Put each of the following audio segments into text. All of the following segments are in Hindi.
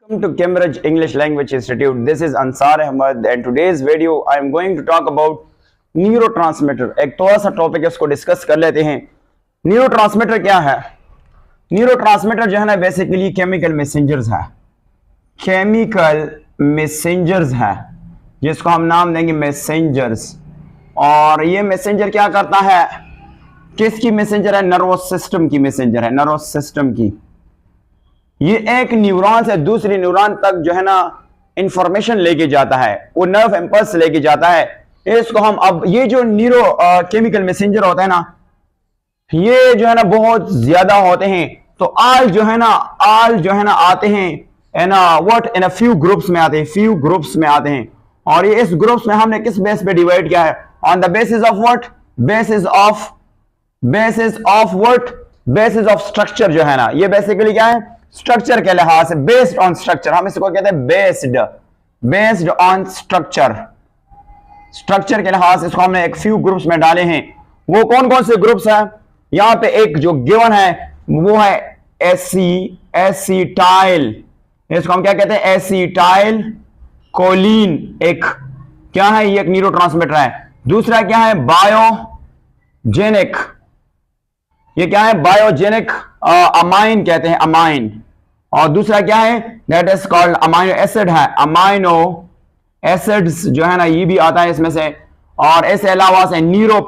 Welcome to Cambridge English Language Institute. This is Ansar Ahmad and today's video I am going to talk about neurotransmitter. एक थोड़ा सा टॉपिक है, उसको डिस्कस कर लेते हैं। न्यूरोट्रांसमीटर क्या है? न्यूरोट्रांसमीटर जो है ना बेसिकली केमिकल मैसेंजर्स है, केमिकल मैसेंजर्स है जिसको हम नाम देंगे मैसेंजर्स। और ये मैसेंजर क्या करता है, किसकी मैसेंजर है? नर्वस सिस्टम की मैसेंजर है, नर्वस सिस्टम की। ये एक न्यूरॉन से दूसरी न्यूरॉन तक जो है ना इंफॉर्मेशन लेके जाता है, वो नर्व इंपल्स लेके जाता है। इसको हम अब ये जो न्यूरो केमिकल मैसेंजर होता है ना, ये जो है ना बहुत ज्यादा होते हैं। तो आल जो है ना आते हैं ना what in a few groups में आते हैं, फ्यू ग्रुप्स में आते हैं। और ये इस ग्रुप्स में हमने किस बेस पे डिवाइड किया है? On the basis of what? Basis of structure जो है ना, ये बेसिकली क्या है? स्ट्रक्चर के लिहाज से, बेस्ड ऑन स्ट्रक्चर। हम इसको कहते हैं बेस्ड ऑन स्ट्रक्चर। स्ट्रक्चर के लिहाज से इसको हमने एक फ्यू ग्रुप्स में डाले हैं। वो कौन कौन से ग्रुप्स हैं? यहां पे एक जो गिवन है वो है एसिटाइल। इसको हम क्या कहते हैं? Acetyl choline. एक क्या है? ये एक न्यूरोट्रांसमीटर है। दूसरा क्या है? बायोजेनिक। ये क्या है? बायोजेनिक अमाइन कहते हैं, अमाइन। और दूसरा क्या है? That is called amino acid है, अमाइनो एसिड्स जो है ना ये भी आता है इसमें से। और इसके अलावा से नीरो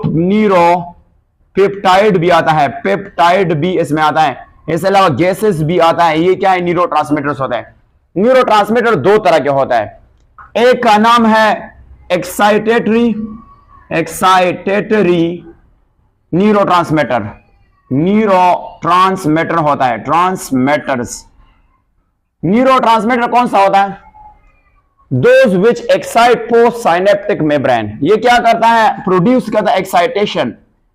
पेप्टाइड भी आता है, पेप्टाइड भी इसमें आता है। इसके अलावा गैसेस भी आता है। ये क्या है? न्यूरोट्रांसमीटर्स होते हैं। न्यूरोट्रांसमीटर दो तरह के होता है। एक का नाम है एक्साइटेटरी न्यूरोट्रांसमीटर होता है, ट्रांसमीटर्स। न्यूरोट्रांसमीटर कौन सा होता है? Those which excite post synaptic membrane. ये क्या करता है? प्रोड्यूस करता है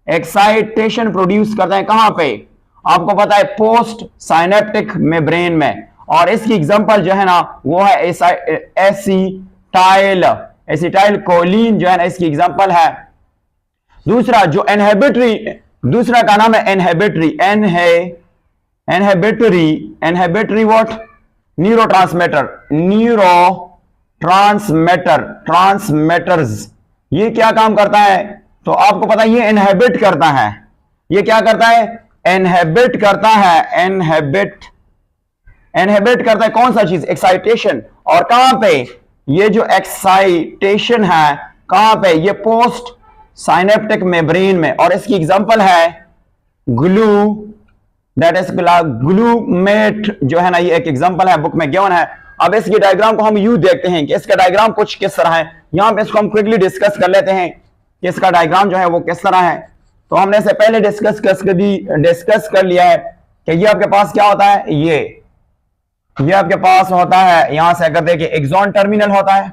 एक्साइटेशन प्रोड्यूस करता है। कहां पे? आपको पता है पोस्ट साइनेप्टिक मेम्ब्रेन में। और इसकी एग्जांपल जो है ना वो है एसिटाइल कोलिन जो है ना, इसकी एग्जांपल है। दूसरा जो दूसरा का नाम है एनहेबिटरी व्हाट? ट्रांसमीटर्स। ये क्या काम करता है? तो आपको पता है ये इनहेबिट करता है। ये क्या करता है? इनहेबिट करता है कौन सा चीज? एक्साइटेशन। और कहां पे? ये जो एक्साइटेशन है कहां पे? ये पोस्ट साइनेप्टिक मेम्ब्रेन में। और इसकी एग्जांपल है दैट इज ग्लूमेट जो है ना, ये एक एग्जांपल है, बुक में गिवन है। अब इसकी डायग्राम को हम यूं देखते हैं कि इसका डायग्राम कुछ किस तरह है। यहां पे इसको हम क्विकली डिस्कस कर लेते हैं कि इसका डायग्राम जो है वो किस तरह है। तो हमने इसे पहले डिस्कस कर लिया है कि ये आपके पास क्या होता है? ये आपके पास होता है, यहां से अगर देखिए एक्सॉन टर्मिनल होता है।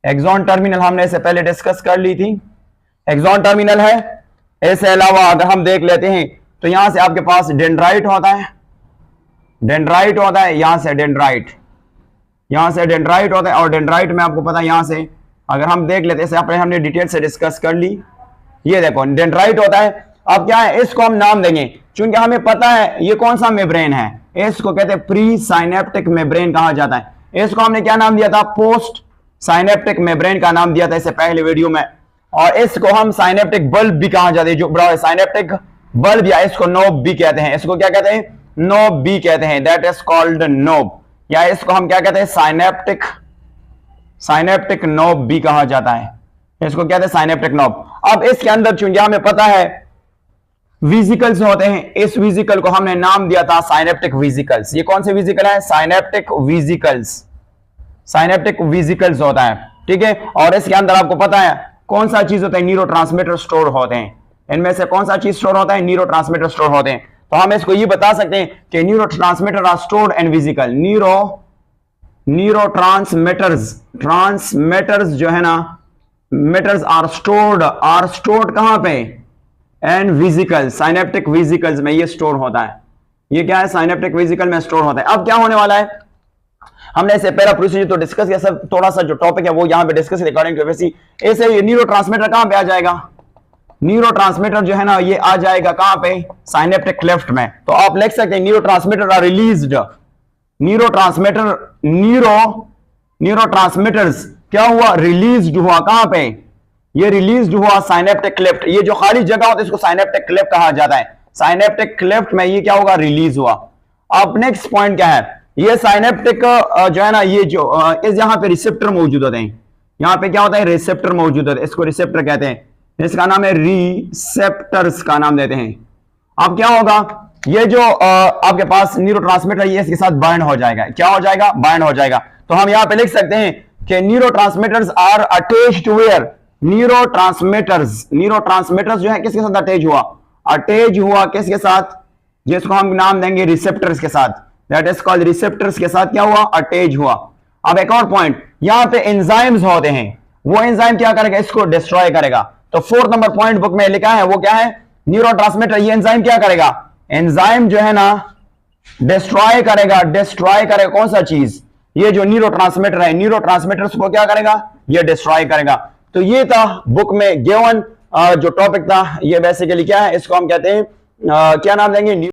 एक्सॉन टर्मिनल हमने इसे पहले डिस्कस कर ली थी, एक्सॉन टर्मिनल है। इसके अलावा अगर हम देख लेते हैं तो यहां से आपके पास डेंड्राइट होता है, यहां से डेंड्राइट होता है। और डेंड्राइट में आपको पता है यहां से अगर हम देख लेते हैं, हमने डिटेल से डिस्कस कर ली। ये देखो डेंड्राइट होता है। अब क्या है? इसको हम नाम देंगे, चूंकि हमें पता है ये कौन सा मेम्ब्रेन है। इसको कहते हैं प्री साइनेप्टिक मेम्ब्रेन कहा जाता है। इसको हमने क्या नाम दिया था? पोस्ट साइनेप्टिक मेम्ब्रेन का नाम दिया था इससे पहले वीडियो में। और इसको हम साइनेप्टिक बल्ब भी कहा जाता है, जो बड़ा साइनेप्टिक बल्ब, या इसको नोब भी कहते हैं। इसको क्या कहते हैं? नोब भी कहते हैं, दैट इज कॉल्ड नोब। या इसको हम क्या कहते हैं? साइनेप्टिक नोब भी कहा जाता है। इसको कहते हैं साइनेप्टिक नोब। अब इसके अंदर चूंकि हमें पता है वेसिकल्स होते हैं, इस वेसिकल को हमने नाम दिया था साइनेप्टिक वेसिकल्स। ये कौन से वेसिकल है? साइनेप्टिक वेसिकल्स होता है, ठीक है। और इसके अंदर आपको पता है कौन सा चीज होता है? न्यूरोट्रांसमीटर स्टोर होते हैं। इनमें से कौन सा चीज स्टोर होता है? न्यूरोट्रांसमीटर स्टोर होते हैं। तो हम इसको ये बता सकते हैं कि neurotransmitter are stored in vesicle. Transmitters जो है ना, मीटर्स आर स्टोर्ड कहां पे? एंड वेसिकल्स, साइनेप्टिक वेसिकल्स में ये स्टोर होता है। ये क्या है? साइनेप्टिक वेसिकल में स्टोर होता है। अब क्या होने वाला है? हमने इससे पहला प्रोसीजर तो डिस्कस किया, सब थोड़ा सा जो टॉपिक है वो यहां पे डिस्कस अकॉर्डिंग टू वैसी। ऐसे न्यूरोट्रांसमीटर कहां पे आ जाएगा? न्यूरोट्रांसमीटर जो है ना ये आ जाएगा कहां पे? साइनेप्टिक क्लेफ्ट में। तो आप लिख सकते हैं न्यूरोट्रांसमीटर आर रिलीज्ड न्यूरोट्रांसमीटर्स क्या हुआ, रिलीज हुआ। कहां पे, ये रिलीज हुआ साइनेप्टिक क्लेफ्ट, ये जो खाली जगह होती है इसको साइनेप्टिक क्लेफ्ट कहा जाता है। साइनेप्टिक क्लेफ्ट में ये क्या होगा, रिलीज हुआ। अब नेक्स्ट पॉइंट क्या है, ये साइनेप्टिक जो है ना, ये जो इस यहां पे रिसेप्टर मौजूद होते हैं, यहां पे क्या होता है, रिसेप्टर मौजूद होते हैं, इसको रिसेप्टर कहते हैं, इसका नाम है रिसेप्टर्स का नाम देते हैं। अब क्या होगा, ये जो आपके पास न्यूरोट्रांसमीटर ये इसके साथ बाइंड हो जाएगा, क्या हो जाएगा, बाइंड हो जाएगा। तो हम यहां पे लिख सकते हैं कि neurotransmitters are attached to where, neurotransmitters जो है किसके साथ अटैच हुआ, अटैच हुआ किसके साथ, जिसको हम नाम देंगे रिसेप्टर्स के साथ, दैट इज कॉल्ड रिसेप्टर्स के साथ क्या हुआ, अटैच हुआ। अब एक और पॉइंट, यहां पे एंजाइम्स होते हैं, वो एंजाइम क्या करेगा, इसको डिस्ट्रॉय करेगा। तो 4 नंबर पॉइंट बुक में लिखा है, वो क्या है, न्यूरोट्रांसमीटर, ये एंजाइम क्या करेगा, एंजाइम जो है ना डिस्ट्रॉय करेगा, डिस्ट्रॉय करेगा कौन सा चीज, ये जो न्यूरोट्रांसमीटर है, न्यूरोट्रांसमीटर्स को क्या करेगा, ये डिस्ट्रॉय करेगा। तो ये था बुक में गिवन जो टॉपिक था, ये बेसिकली क्या है, इसको हम कहते हैं क्या नाम देंगे,